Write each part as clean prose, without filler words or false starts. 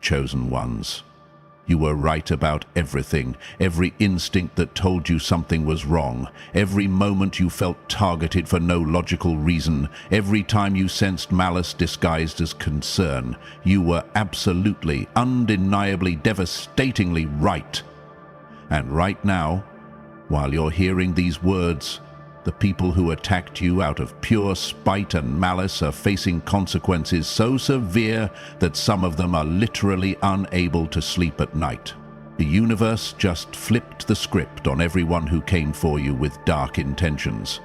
chosen ones. You were right about everything, every instinct that told you something was wrong, every moment you felt targeted for no logical reason, every time you sensed malice disguised as concern. You were absolutely, undeniably, devastatingly right. And right now, while you're hearing these words, the people who attacked you out of pure spite and malice are facing consequences so severe that some of them are literally unable to sleep at night. The universe just flipped the script on everyone who came for you with dark intentions.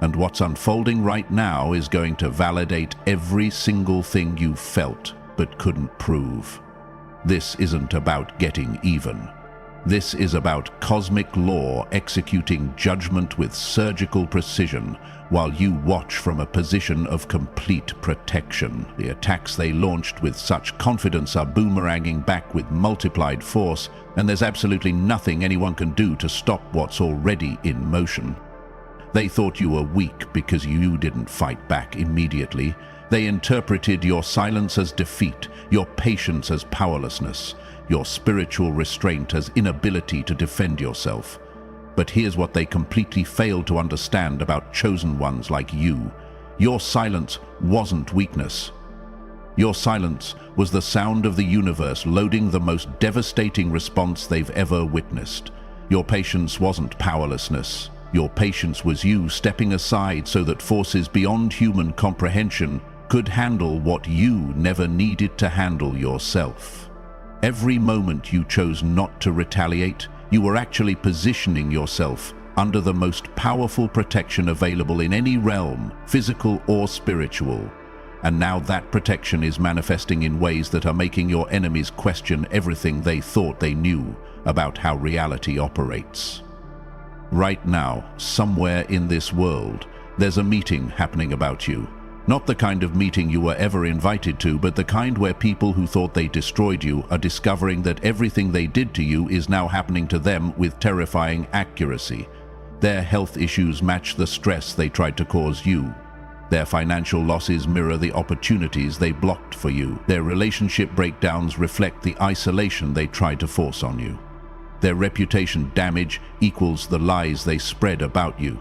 And what's unfolding right now is going to validate every single thing you felt but couldn't prove. This isn't about getting even. This is about cosmic law executing judgment with surgical precision while you watch from a position of complete protection. The attacks they launched with such confidence are boomeranging back with multiplied force, and there's absolutely nothing anyone can do to stop what's already in motion. They thought you were weak because you didn't fight back immediately. They interpreted your silence as defeat, your patience as powerlessness, your spiritual restraint as inability to defend yourself. But here's what they completely failed to understand about chosen ones like you. Your silence wasn't weakness. Your silence was the sound of the universe loading the most devastating response they've ever witnessed. Your patience wasn't powerlessness. Your patience was you stepping aside so that forces beyond human comprehension could handle what you never needed to handle yourself. Every moment you chose not to retaliate, you were actually positioning yourself under the most powerful protection available in any realm, physical or spiritual. And now that protection is manifesting in ways that are making your enemies question everything they thought they knew about how reality operates. Right now, somewhere in this world, there's a meeting happening about you. Not the kind of meeting you were ever invited to, but the kind where people who thought they destroyed you are discovering that everything they did to you is now happening to them with terrifying accuracy. Their health issues match the stress they tried to cause you. Their financial losses mirror the opportunities they blocked for you. Their relationship breakdowns reflect the isolation they tried to force on you. Their reputation damage equals the lies they spread about you.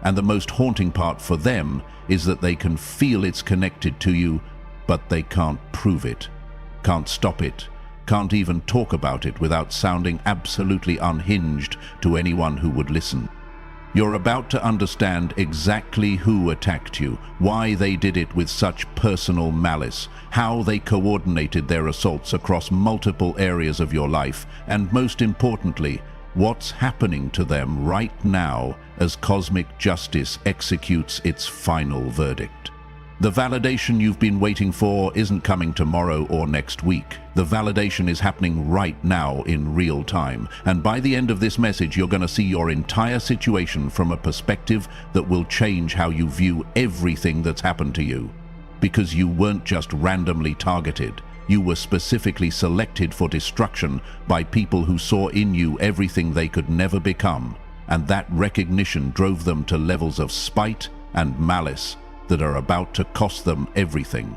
And the most haunting part for them is that they can feel it's connected to you, but they can't prove it, can't stop it, can't even talk about it without sounding absolutely unhinged to anyone who would listen. You're about to understand exactly who attacked you, why they did it with such personal malice, how they coordinated their assaults across multiple areas of your life, and most importantly, what's happening to them right now as cosmic justice executes its final verdict. The validation you've been waiting for isn't coming tomorrow or next week. The validation is happening right now in real time. And by the end of this message, you're going to see your entire situation from a perspective that will change how you view everything that's happened to you. Because you weren't just randomly targeted. You were specifically selected for destruction by people who saw in you everything they could never become. And that recognition drove them to levels of spite and malice that are about to cost them everything.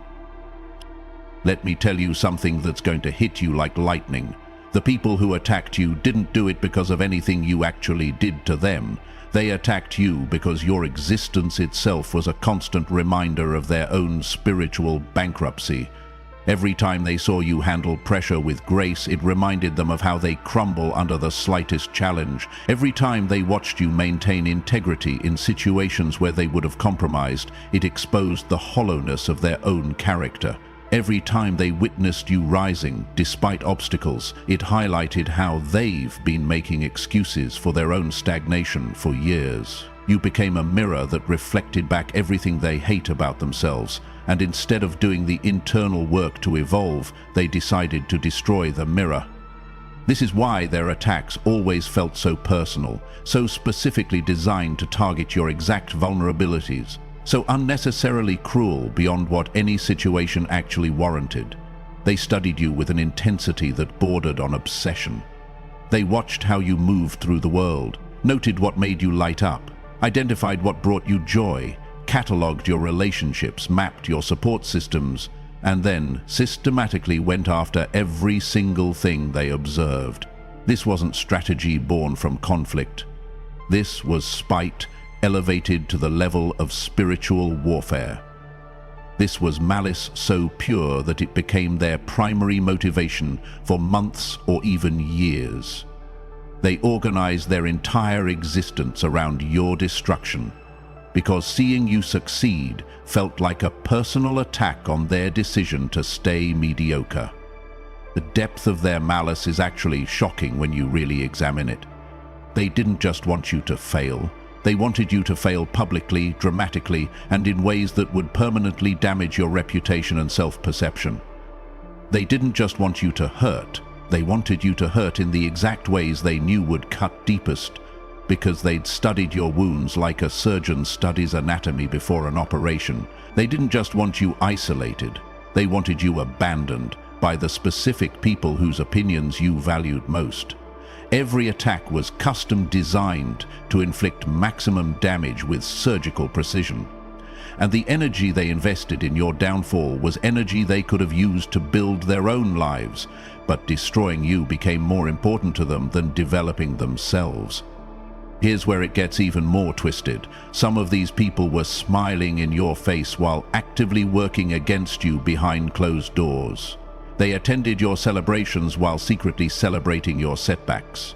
Let me tell you something that's going to hit you like lightning. The people who attacked you didn't do it because of anything you actually did to them. They attacked you because your existence itself was a constant reminder of their own spiritual bankruptcy. Every time they saw you handle pressure with grace, it reminded them of how they crumble under the slightest challenge. Every time they watched you maintain integrity in situations where they would have compromised, it exposed the hollowness of their own character. Every time they witnessed you rising, despite obstacles, it highlighted how they've been making excuses for their own stagnation for years. You became a mirror that reflected back everything they hate about themselves, and instead of doing the internal work to evolve, they decided to destroy the mirror. This is why their attacks always felt so personal, so specifically designed to target your exact vulnerabilities, so unnecessarily cruel beyond what any situation actually warranted. They studied you with an intensity that bordered on obsession. They watched how you moved through the world, noted what made you light up, identified what brought you joy, catalogued your relationships, mapped your support systems, and then systematically went after every single thing they observed. This wasn't strategy born from conflict. This was spite elevated to the level of spiritual warfare. This was malice so pure that it became their primary motivation for months or even years. They organized their entire existence around your destruction, because seeing you succeed felt like a personal attack on their decision to stay mediocre. The depth of their malice is actually shocking when you really examine it. They didn't just want you to fail. They wanted you to fail publicly, dramatically, and in ways that would permanently damage your reputation and self-perception. They didn't just want you to hurt. They wanted you to hurt in the exact ways they knew would cut deepest, because they'd studied your wounds like a surgeon studies anatomy before an operation. They didn't just want you isolated. They wanted you abandoned by the specific people whose opinions you valued most. Every attack was custom designed to inflict maximum damage with surgical precision. And the energy they invested in your downfall was energy they could have used to build their own lives, but destroying you became more important to them than developing themselves. Here's where it gets even more twisted. Some of these people were smiling in your face while actively working against you behind closed doors. They attended your celebrations while secretly celebrating your setbacks.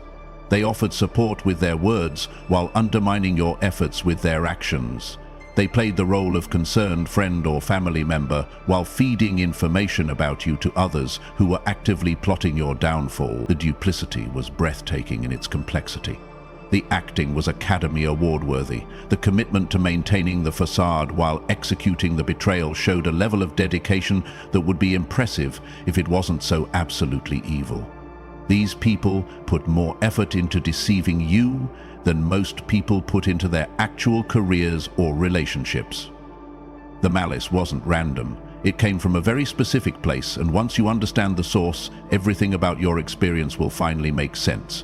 They offered support with their words while undermining your efforts with their actions. They played the role of concerned friend or family member while feeding information about you to others who were actively plotting your downfall. The duplicity was breathtaking in its complexity. The acting was Academy Award-worthy. The commitment to maintaining the facade while executing the betrayal showed a level of dedication that would be impressive if it wasn't so absolutely evil. These people put more effort into deceiving you than most people put into their actual careers or relationships. The malice wasn't random. It came from a very specific place, and once you understand the source, everything about your experience will finally make sense.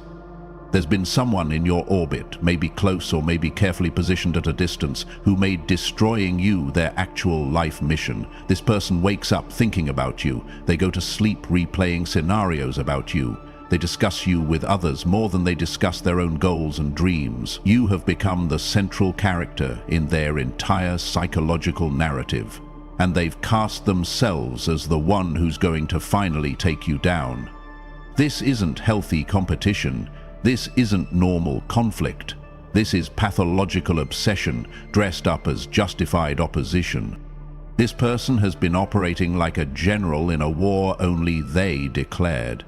There's been someone in your orbit, maybe close or maybe carefully positioned at a distance, who made destroying you their actual life mission. This person wakes up thinking about you. They go to sleep replaying scenarios about you. They discuss you with others more than they discuss their own goals and dreams. You have become the central character in their entire psychological narrative, and they've cast themselves as the one who's going to finally take you down. This isn't healthy competition. This isn't normal conflict. This is pathological obsession dressed up as justified opposition. This person has been operating like a general in a war only they declared.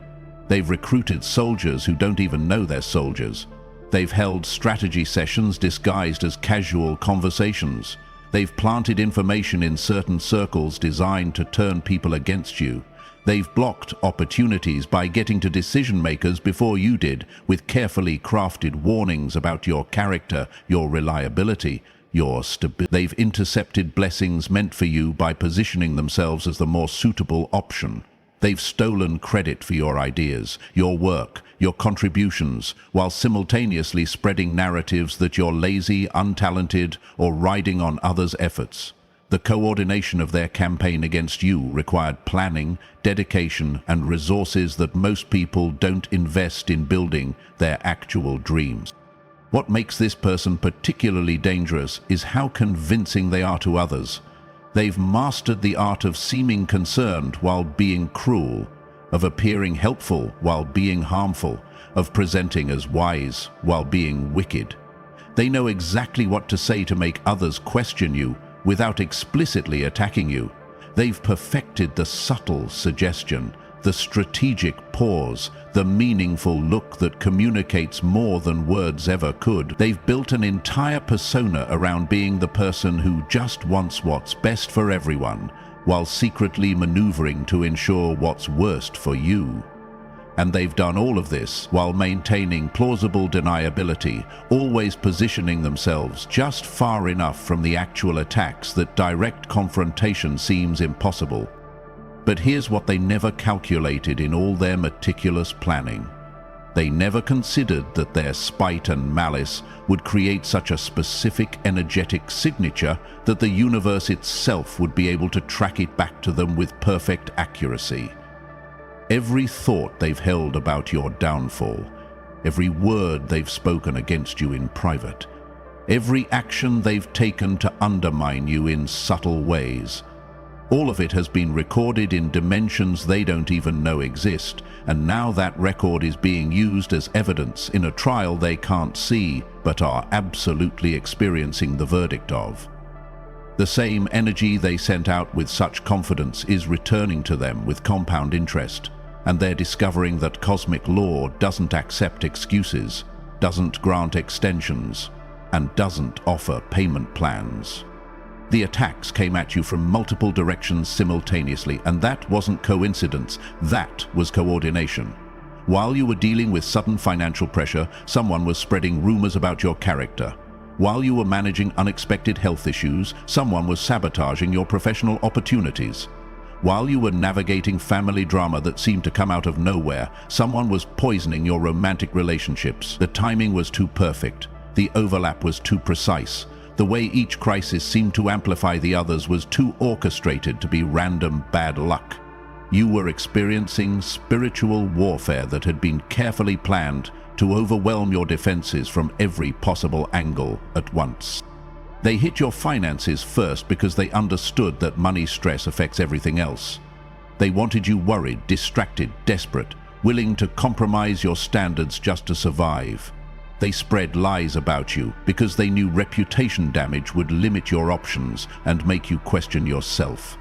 They've recruited soldiers who don't even know they're soldiers. They've held strategy sessions disguised as casual conversations. They've planted information in certain circles designed to turn people against you. They've blocked opportunities by getting to decision makers before you did, with carefully crafted warnings about your character, your reliability, your stability. They've intercepted blessings meant for you by positioning themselves as the more suitable option. They've stolen credit for your ideas, your work, your contributions, while simultaneously spreading narratives that you're lazy, untalented, or riding on others' efforts. The coordination of their campaign against you required planning, dedication, and resources that most people don't invest in building their actual dreams. What makes this person particularly dangerous is how convincing they are to others. They've mastered the art of seeming concerned while being cruel, of appearing helpful while being harmful, of presenting as wise while being wicked. They know exactly what to say to make others question you without explicitly attacking you. They've perfected the subtle suggestion, the strategic pause, the meaningful look that communicates more than words ever could. They've built an entire persona around being the person who just wants what's best for everyone, while secretly maneuvering to ensure what's worst for you. And they've done all of this while maintaining plausible deniability, always positioning themselves just far enough from the actual attacks that direct confrontation seems impossible. But here's what they never calculated in all their meticulous planning. They never considered that their spite and malice would create such a specific energetic signature that the universe itself would be able to track it back to them with perfect accuracy. Every thought they've held about your downfall, every word they've spoken against you in private, every action they've taken to undermine you in subtle ways, all of it has been recorded in dimensions they don't even know exist, and now that record is being used as evidence in a trial they can't see but are absolutely experiencing the verdict of. The same energy they sent out with such confidence is returning to them with compound interest, and they're discovering that cosmic law doesn't accept excuses, doesn't grant extensions, and doesn't offer payment plans. The attacks came at you from multiple directions simultaneously, and that wasn't coincidence, that was coordination. While you were dealing with sudden financial pressure, someone was spreading rumors about your character. While you were managing unexpected health issues, someone was sabotaging your professional opportunities. While you were navigating family drama that seemed to come out of nowhere, someone was poisoning your romantic relationships. The timing was too perfect. The overlap was too precise. The way each crisis seemed to amplify the others was too orchestrated to be random bad luck. You were experiencing spiritual warfare that had been carefully planned to overwhelm your defenses from every possible angle at once. They hit your finances first because they understood that money stress affects everything else. They wanted you worried, distracted, desperate, willing to compromise your standards just to survive. They spread lies about you because they knew reputation damage would limit your options and make you question yourself.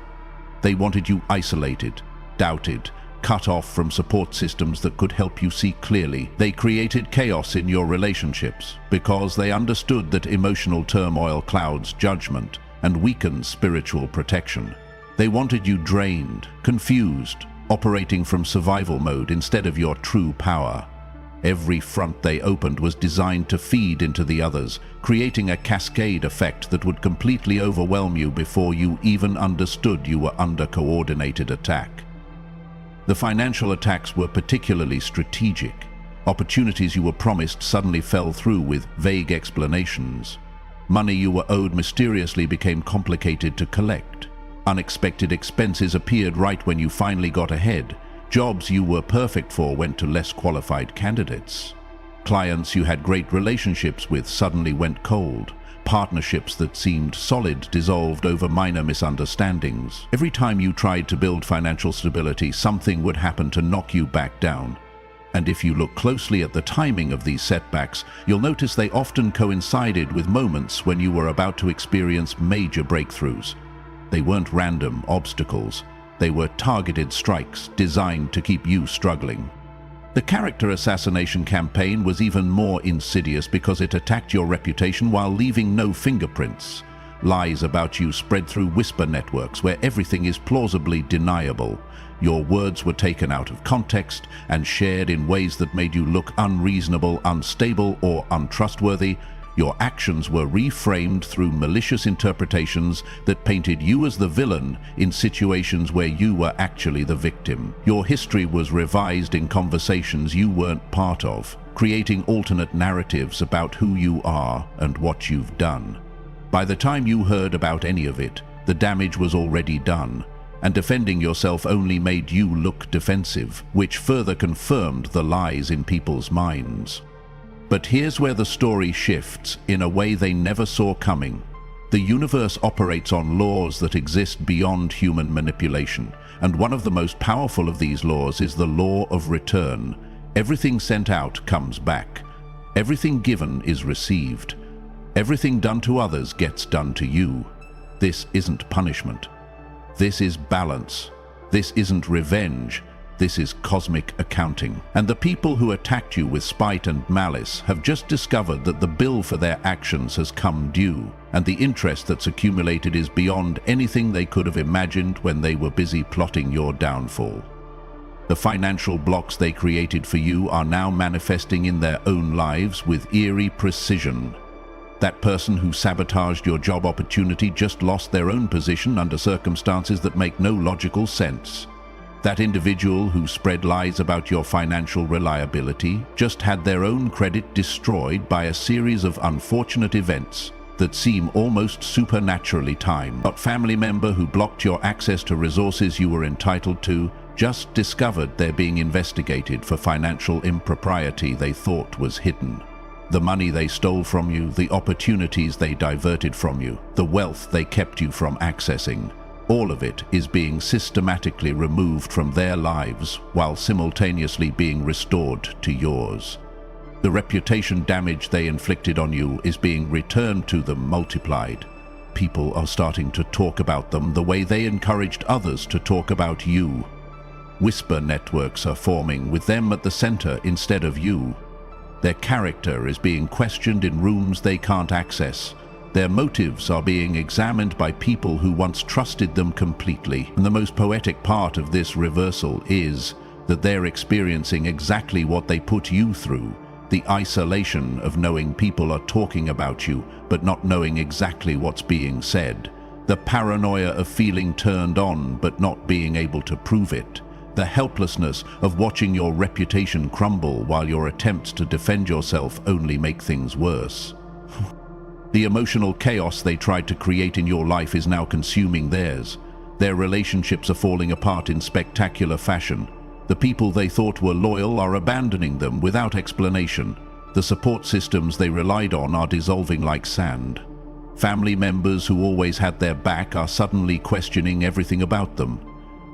They wanted you isolated, doubted, cut off from support systems that could help you see clearly. They created chaos in your relationships because they understood that emotional turmoil clouds judgment and weakens spiritual protection. They wanted you drained, confused, operating from survival mode instead of your true power. Every front they opened was designed to feed into the others, creating a cascade effect that would completely overwhelm you before you even understood you were under coordinated attack. The financial attacks were particularly strategic. Opportunities you were promised suddenly fell through with vague explanations. Money you were owed mysteriously became complicated to collect. Unexpected expenses appeared right when you finally got ahead. Jobs you were perfect for went to less qualified candidates. Clients you had great relationships with suddenly went cold. Partnerships that seemed solid dissolved over minor misunderstandings. Every time you tried to build financial stability, something would happen to knock you back down. And if you look closely at the timing of these setbacks, you'll notice they often coincided with moments when you were about to experience major breakthroughs. They weren't random obstacles. They were targeted strikes designed to keep you struggling. The character assassination campaign was even more insidious because it attacked your reputation while leaving no fingerprints. Lies about you spread through whisper networks where everything is plausibly deniable. Your words were taken out of context and shared in ways that made you look unreasonable, unstable, or untrustworthy. Your actions were reframed through malicious interpretations that painted you as the villain in situations where you were actually the victim. Your history was revised in conversations you weren't part of, creating alternate narratives about who you are and what you've done. By the time you heard about any of it, the damage was already done, and defending yourself only made you look defensive, which further confirmed the lies in people's minds. But here's where the story shifts in a way they never saw coming. The universe operates on laws that exist beyond human manipulation, and one of the most powerful of these laws is the law of return. Everything sent out comes back. Everything given is received. Everything done to others gets done to you. This isn't punishment. This is balance. This isn't revenge. This is cosmic accounting. And the people who attacked you with spite and malice have just discovered that the bill for their actions has come due, and the interest that's accumulated is beyond anything they could have imagined when they were busy plotting your downfall. The financial blocks they created for you are now manifesting in their own lives with eerie precision. That person who sabotaged your job opportunity just lost their own position under circumstances that make no logical sense. That individual who spread lies about your financial reliability just had their own credit destroyed by a series of unfortunate events that seem almost supernaturally timed. That family member who blocked your access to resources you were entitled to just discovered they're being investigated for financial impropriety they thought was hidden. The money they stole from you, the opportunities they diverted from you, the wealth they kept you from accessing. All of it is being systematically removed from their lives while simultaneously being restored to yours. The reputation damage they inflicted on you is being returned to them multiplied. People are starting to talk about them the way they encouraged others to talk about you. Whisper networks are forming with them at the center instead of you. Their character is being questioned in rooms they can't access. Their motives are being examined by people who once trusted them completely. And the most poetic part of this reversal is that they're experiencing exactly what they put you through. The isolation of knowing people are talking about you, but not knowing exactly what's being said. The paranoia of feeling turned on, but not being able to prove it. The helplessness of watching your reputation crumble while your attempts to defend yourself only make things worse. The emotional chaos they tried to create in your life is now consuming theirs. Their relationships are falling apart in spectacular fashion. The people they thought were loyal are abandoning them without explanation. The support systems they relied on are dissolving like sand. Family members who always had their back are suddenly questioning everything about them.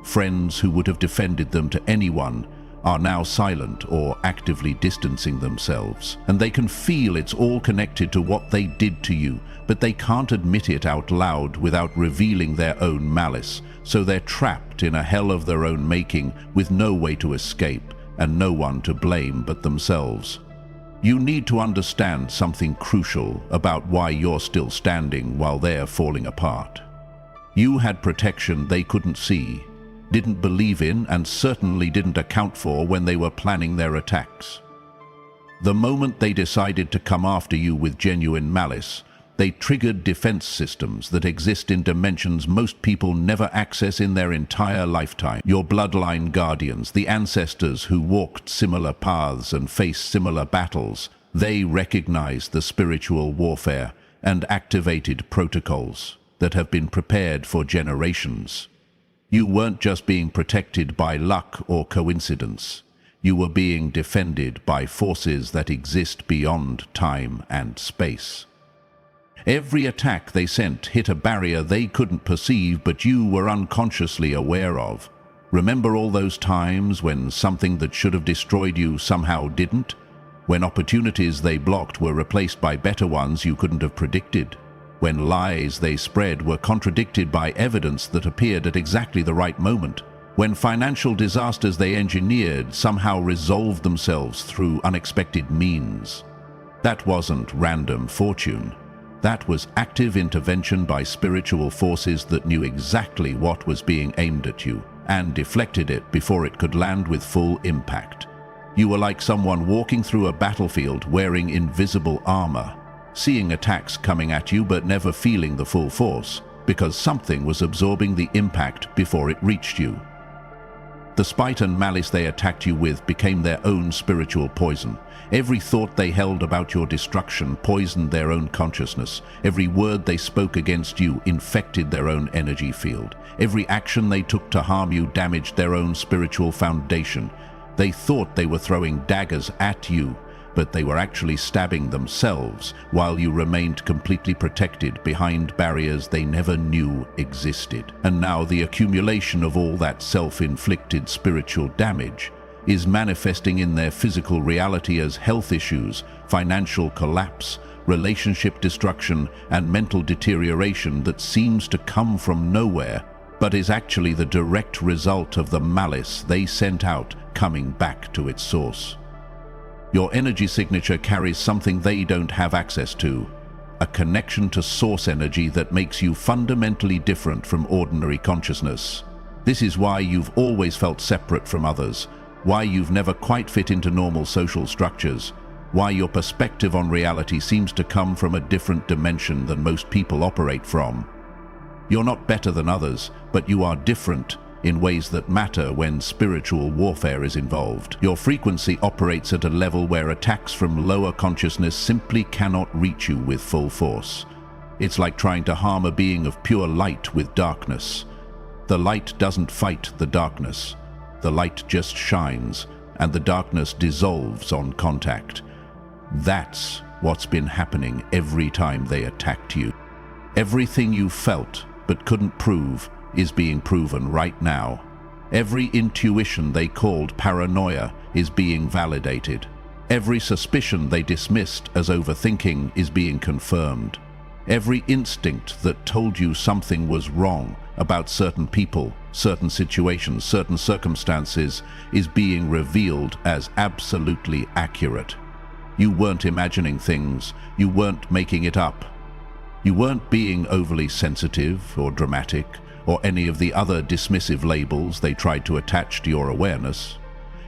Friends who would have defended them to anyone are now silent or actively distancing themselves. And they can feel it's all connected to what they did to you, but they can't admit it out loud without revealing their own malice. So they're trapped in a hell of their own making with no way to escape and no one to blame but themselves. You need to understand something crucial about why you're still standing while they're falling apart. You had protection they couldn't see, didn't believe in, and certainly didn't account for when they were planning their attacks. The moment they decided to come after you with genuine malice, they triggered defense systems that exist in dimensions most people never access in their entire lifetime. Your bloodline guardians, the ancestors who walked similar paths and faced similar battles, they recognized the spiritual warfare and activated protocols that have been prepared for generations. You weren't just being protected by luck or coincidence. You were being defended by forces that exist beyond time and space. Every attack they sent hit a barrier they couldn't perceive, but you were unconsciously aware of. Remember all those times when something that should have destroyed you somehow didn't? When opportunities they blocked were replaced by better ones you couldn't have predicted? When lies they spread were contradicted by evidence that appeared at exactly the right moment? When financial disasters they engineered somehow resolved themselves through unexpected means? That wasn't random fortune. That was active intervention by spiritual forces that knew exactly what was being aimed at you and deflected it before it could land with full impact. You were like someone walking through a battlefield wearing invisible armor, seeing attacks coming at you but never feeling the full force, because something was absorbing the impact before it reached you. The spite and malice they attacked you with became their own spiritual poison. Every thought they held about your destruction poisoned their own consciousness. Every word they spoke against you infected their own energy field. Every action they took to harm you damaged their own spiritual foundation. They thought they were throwing daggers at you, but they were actually stabbing themselves while you remained completely protected behind barriers they never knew existed. And now the accumulation of all that self-inflicted spiritual damage is manifesting in their physical reality as health issues, financial collapse, relationship destruction, and mental deterioration that seems to come from nowhere, but is actually the direct result of the malice they sent out coming back to its source. Your energy signature carries something they don't have access to, a connection to source energy that makes you fundamentally different from ordinary consciousness. This is why you've always felt separate from others, why you've never quite fit into normal social structures, why your perspective on reality seems to come from a different dimension than most people operate from. You're not better than others, but you are different, in ways that matter when spiritual warfare is involved. Your frequency operates at a level where attacks from lower consciousness simply cannot reach you with full force. It's like trying to harm a being of pure light with darkness. The light doesn't fight the darkness. The light just shines, and the darkness dissolves on contact. That's what's been happening every time they attacked you. Everything you felt but couldn't prove is being proven right now. Every intuition they called paranoia is being validated. Every suspicion they dismissed as overthinking is being confirmed. Every instinct that told you something was wrong about certain people, certain situations, certain circumstances is being revealed as absolutely accurate. You weren't imagining things. You weren't making it up. You weren't being overly sensitive or dramatic or any of the other dismissive labels they tried to attach to your awareness.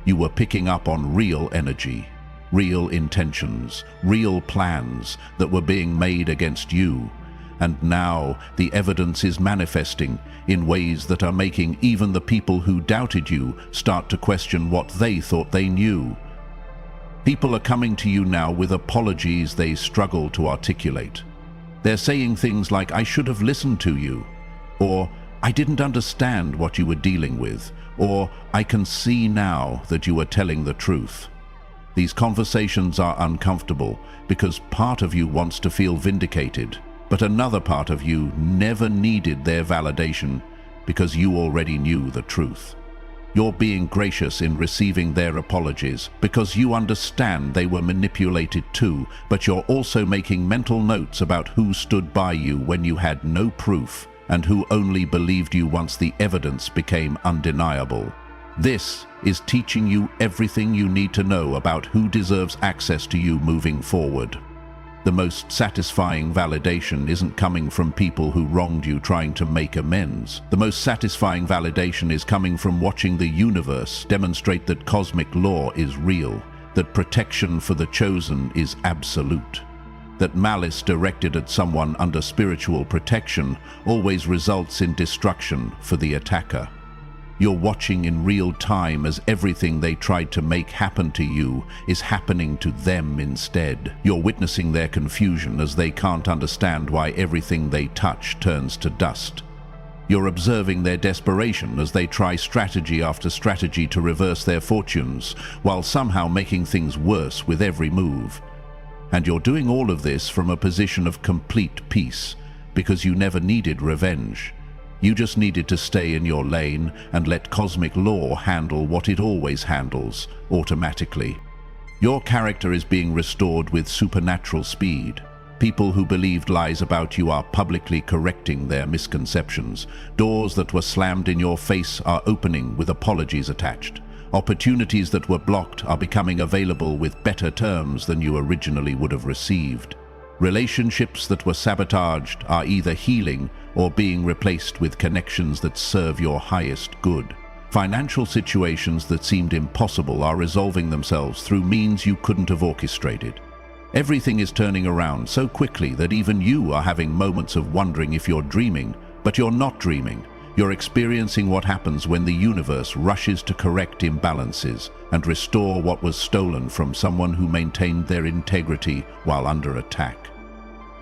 You were picking up on real energy, real intentions, real plans that were being made against you. And now the evidence is manifesting in ways that are making even the people who doubted you start to question what they thought they knew. People are coming to you now with apologies they struggle to articulate. They're saying things like, "I should have listened to you," or "I didn't understand what you were dealing with," or "I can see now that you were telling the truth." These conversations are uncomfortable because part of you wants to feel vindicated, but another part of you never needed their validation because you already knew the truth. You're being gracious in receiving their apologies because you understand they were manipulated too, but you're also making mental notes about who stood by you when you had no proof and who only believed you once the evidence became undeniable. This is teaching you everything you need to know about who deserves access to you moving forward. The most satisfying validation isn't coming from people who wronged you trying to make amends. The most satisfying validation is coming from watching the universe demonstrate that cosmic law is real, that protection for the chosen is absolute, that malice directed at someone under spiritual protection always results in destruction for the attacker. You're watching in real time as everything they tried to make happen to you is happening to them instead. You're witnessing their confusion as they can't understand why everything they touch turns to dust. You're observing their desperation as they try strategy after strategy to reverse their fortunes, while somehow making things worse with every move. And you're doing all of this from a position of complete peace, because you never needed revenge. You just needed to stay in your lane and let cosmic law handle what it always handles, automatically. Your character is being restored with supernatural speed. People who believed lies about you are publicly correcting their misconceptions. Doors that were slammed in your face are opening with apologies attached. Opportunities that were blocked are becoming available with better terms than you originally would have received. Relationships that were sabotaged are either healing or being replaced with connections that serve your highest good. Financial situations that seemed impossible are resolving themselves through means you couldn't have orchestrated. Everything is turning around so quickly that even you are having moments of wondering if you're dreaming, but you're not dreaming. You're experiencing what happens when the universe rushes to correct imbalances and restore what was stolen from someone who maintained their integrity while under attack.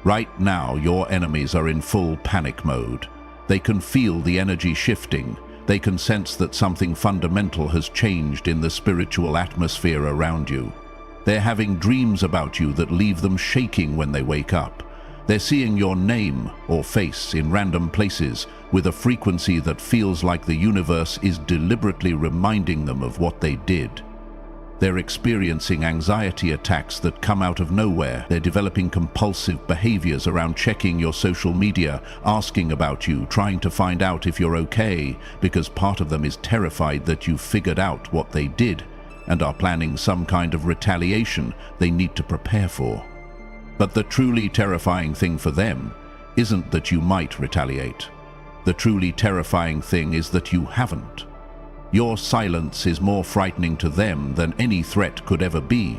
Right now, your enemies are in full panic mode. They can feel the energy shifting. They can sense that something fundamental has changed in the spiritual atmosphere around you. They're having dreams about you that leave them shaking when they wake up. They're seeing your name or face in random places with a frequency that feels like the universe is deliberately reminding them of what they did. They're experiencing anxiety attacks that come out of nowhere. They're developing compulsive behaviors around checking your social media, asking about you, trying to find out if you're okay, because part of them is terrified that you've figured out what they did and are planning some kind of retaliation they need to prepare for. But the truly terrifying thing for them isn't that you might retaliate. The truly terrifying thing is that you haven't. Your silence is more frightening to them than any threat could ever be,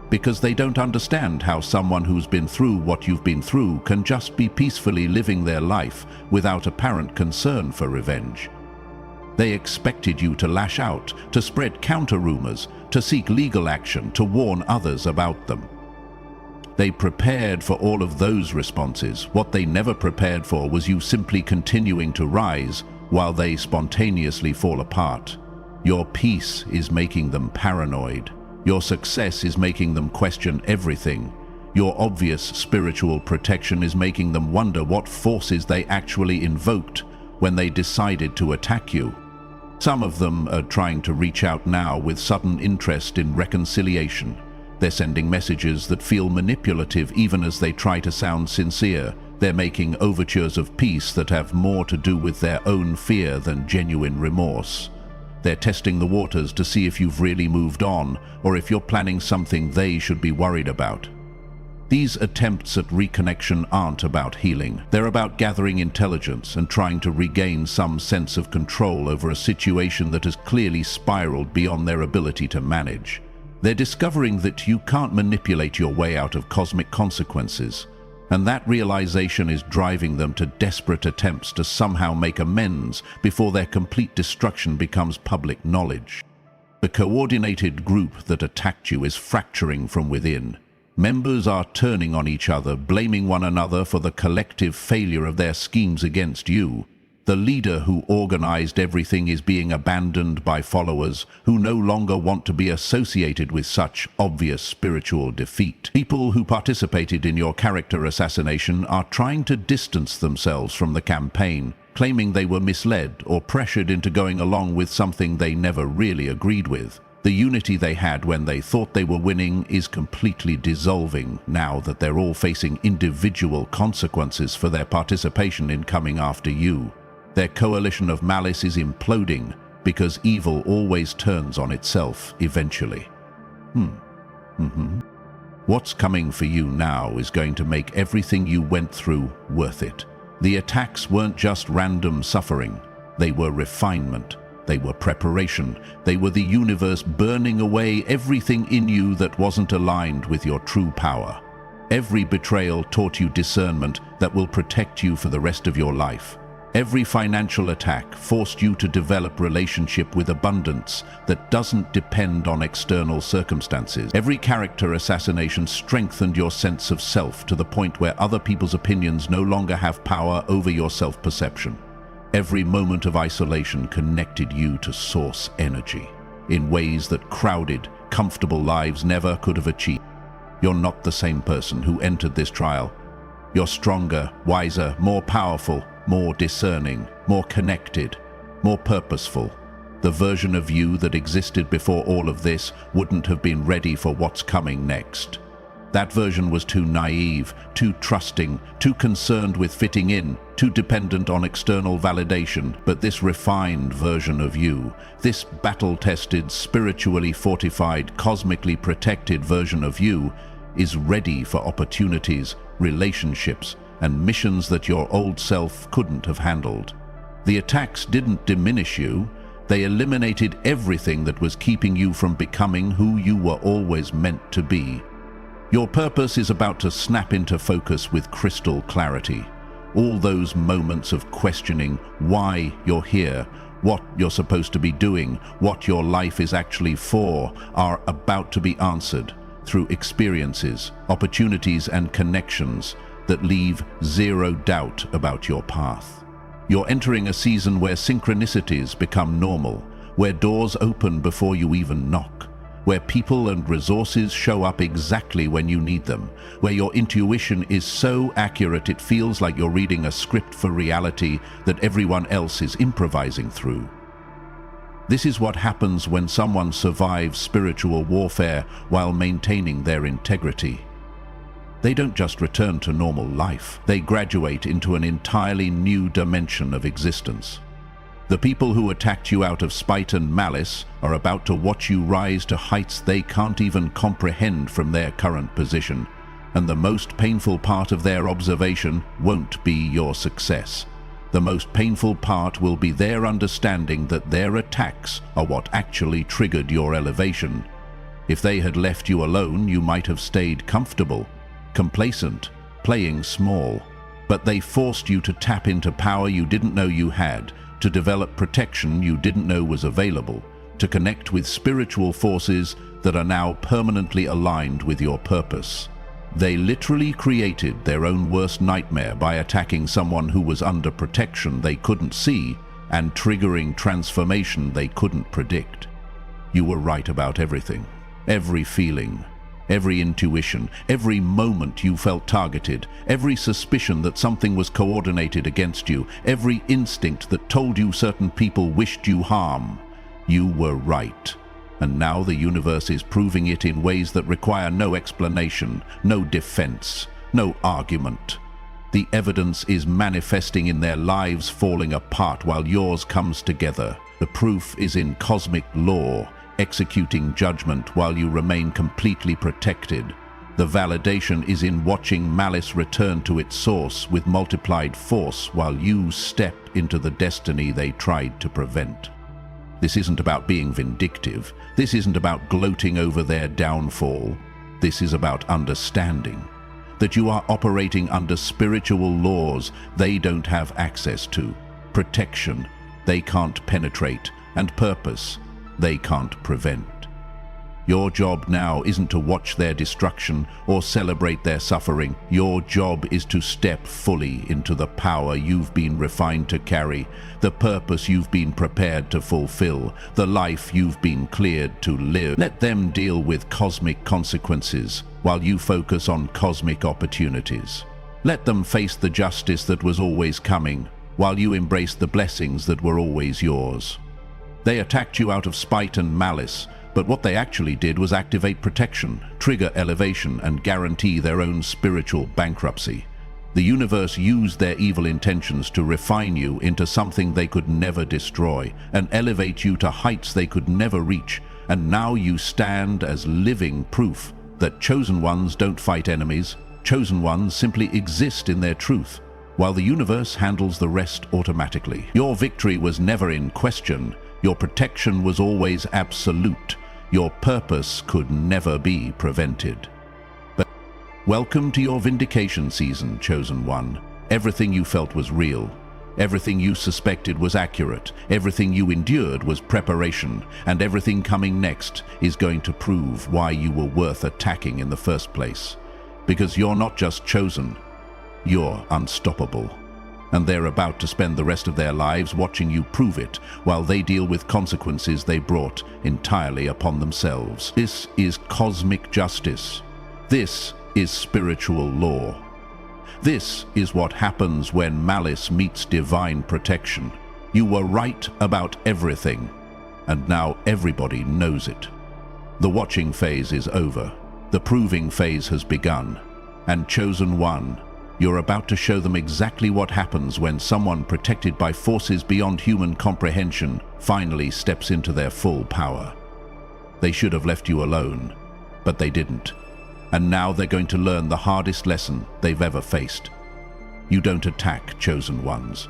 because they don't understand how someone who's been through what you've been through can just be peacefully living their life without apparent concern for revenge. They expected you to lash out, to spread counter-rumors, to seek legal action, to warn others about them. They prepared for all of those responses. What they never prepared for was you simply continuing to rise while they spontaneously fall apart. Your peace is making them paranoid. Your success is making them question everything. Your obvious spiritual protection is making them wonder what forces they actually invoked when they decided to attack you. Some of them are trying to reach out now with sudden interest in reconciliation. They're sending messages that feel manipulative even as they try to sound sincere. They're making overtures of peace that have more to do with their own fear than genuine remorse. They're testing the waters to see if you've really moved on or if you're planning something they should be worried about. These attempts at reconnection aren't about healing. They're about gathering intelligence and trying to regain some sense of control over a situation that has clearly spiraled beyond their ability to manage. They're discovering that you can't manipulate your way out of cosmic consequences, and that realization is driving them to desperate attempts to somehow make amends before their complete destruction becomes public knowledge. The coordinated group that attacked you is fracturing from within. Members are turning on each other, blaming one another for the collective failure of their schemes against you. The leader who organized everything is being abandoned by followers who no longer want to be associated with such obvious spiritual defeat. People who participated in your character assassination are trying to distance themselves from the campaign, claiming they were misled or pressured into going along with something they never really agreed with. The unity they had when they thought they were winning is completely dissolving now that they're all facing individual consequences for their participation in coming after you. Their coalition of malice is imploding because evil always turns on itself eventually. What's coming for you now is going to make everything you went through worth it. The attacks weren't just random suffering. They were refinement. They were preparation. They were the universe burning away everything in you that wasn't aligned with your true power. Every betrayal taught you discernment that will protect you for the rest of your life. Every financial attack forced you to develop relationship with abundance that doesn't depend on external circumstances. Every character assassination strengthened your sense of self to the point where other people's opinions no longer have power over your self-perception. Every moment of isolation connected you to source energy in ways that crowded, comfortable lives never could have achieved. You're not the same person who entered this trial. You're stronger, wiser, more powerful, more discerning, more connected, more purposeful. The version of you that existed before all of this wouldn't have been ready for what's coming next. That version was too naive, too trusting, too concerned with fitting in, too dependent on external validation. But this refined version of you, this battle-tested, spiritually fortified, cosmically protected version of you, is ready for opportunities, relationships, and missions that your old self couldn't have handled. The attacks didn't diminish you. They eliminated everything that was keeping you from becoming who you were always meant to be. Your purpose is about to snap into focus with crystal clarity. All those moments of questioning why you're here, what you're supposed to be doing, what your life is actually for, are about to be answered through experiences, opportunities, and connections that leave zero doubt about your path. You're entering a season where synchronicities become normal, where doors open before you even knock, where people and resources show up exactly when you need them, where your intuition is so accurate it feels like you're reading a script for reality that everyone else is improvising through. This is what happens when someone survives spiritual warfare while maintaining their integrity. They don't just return to normal life, they graduate into an entirely new dimension of existence. The people who attacked you out of spite and malice are about to watch you rise to heights they can't even comprehend from their current position, and the most painful part of their observation won't be your success. The most painful part will be their understanding that their attacks are what actually triggered your elevation. If they had left you alone, you might have stayed comfortable, complacent, playing small. But they forced you to tap into power you didn't know you had, to develop protection you didn't know was available, to connect with spiritual forces that are now permanently aligned with your purpose. They literally created their own worst nightmare by attacking someone who was under protection they couldn't see and triggering transformation they couldn't predict. You were right about everything. Every feeling, every intuition, every moment you felt targeted, every suspicion that something was coordinated against you, every instinct that told you certain people wished you harm. You were right. And now the universe is proving it in ways that require no explanation, no defense, no argument. The evidence is manifesting in their lives falling apart while yours comes together. The proof is in cosmic law, executing judgment while you remain completely protected. The validation is in watching Malice return to its source with multiplied force while you step into the destiny they tried to prevent. This isn't about being vindictive. This isn't about gloating over their downfall. This is about understanding that you are operating under spiritual laws they don't have access to, protection they can't penetrate, and purpose they can't prevent. Your job now isn't to watch their destruction or celebrate their suffering. Your job is to step fully into the power you've been refined to carry, the purpose you've been prepared to fulfill, the life you've been cleared to live. Let them deal with cosmic consequences while you focus on cosmic opportunities. Let them face the justice that was always coming while you embrace the blessings that were always yours. They attacked you out of spite and malice, but what they actually did was activate protection, trigger elevation, and guarantee their own spiritual bankruptcy. The universe used their evil intentions to refine you into something they could never destroy and elevate you to heights they could never reach, and now you stand as living proof that chosen ones don't fight enemies. Chosen ones simply exist in their truth, while the universe handles the rest automatically. Your victory was never in question. Your protection was always absolute. Your purpose could never be prevented. But welcome to your vindication season, Chosen One. Everything you felt was real. Everything you suspected was accurate. Everything you endured was preparation. And everything coming next is going to prove why you were worth attacking in the first place. Because you're not just chosen, you're unstoppable. And they're about to spend the rest of their lives watching you prove it while they deal with consequences they brought entirely upon themselves. This is cosmic justice. This is spiritual law. This is what happens when malice meets divine protection. You were right about everything, and now everybody knows it. The watching phase is over. The proving phase has begun. And Chosen One, you're about to show them exactly what happens when someone protected by forces beyond human comprehension finally steps into their full power. They should have left you alone, but they didn't. And now they're going to learn the hardest lesson they've ever faced. You don't attack Chosen Ones,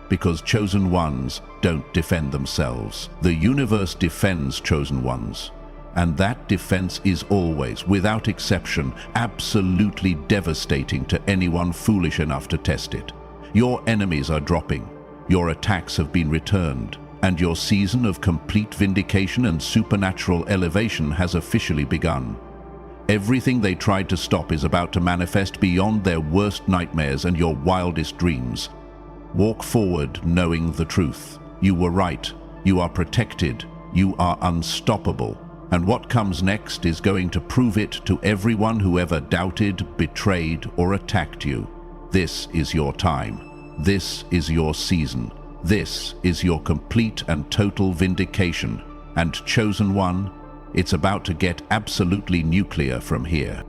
because Chosen Ones don't defend themselves. The universe defends Chosen Ones. And that defense is always, without exception, absolutely devastating to anyone foolish enough to test it. Your enemies are dropping, your attacks have been returned, and your season of complete vindication and supernatural elevation has officially begun. Everything they tried to stop is about to manifest beyond their worst nightmares and your wildest dreams. Walk forward knowing the truth. You were right, you are protected, you are unstoppable. And what comes next is going to prove it to everyone who ever doubted, betrayed, or attacked you. This is your time. This is your season. This is your complete and total vindication. And Chosen One, it's about to get absolutely nuclear from here.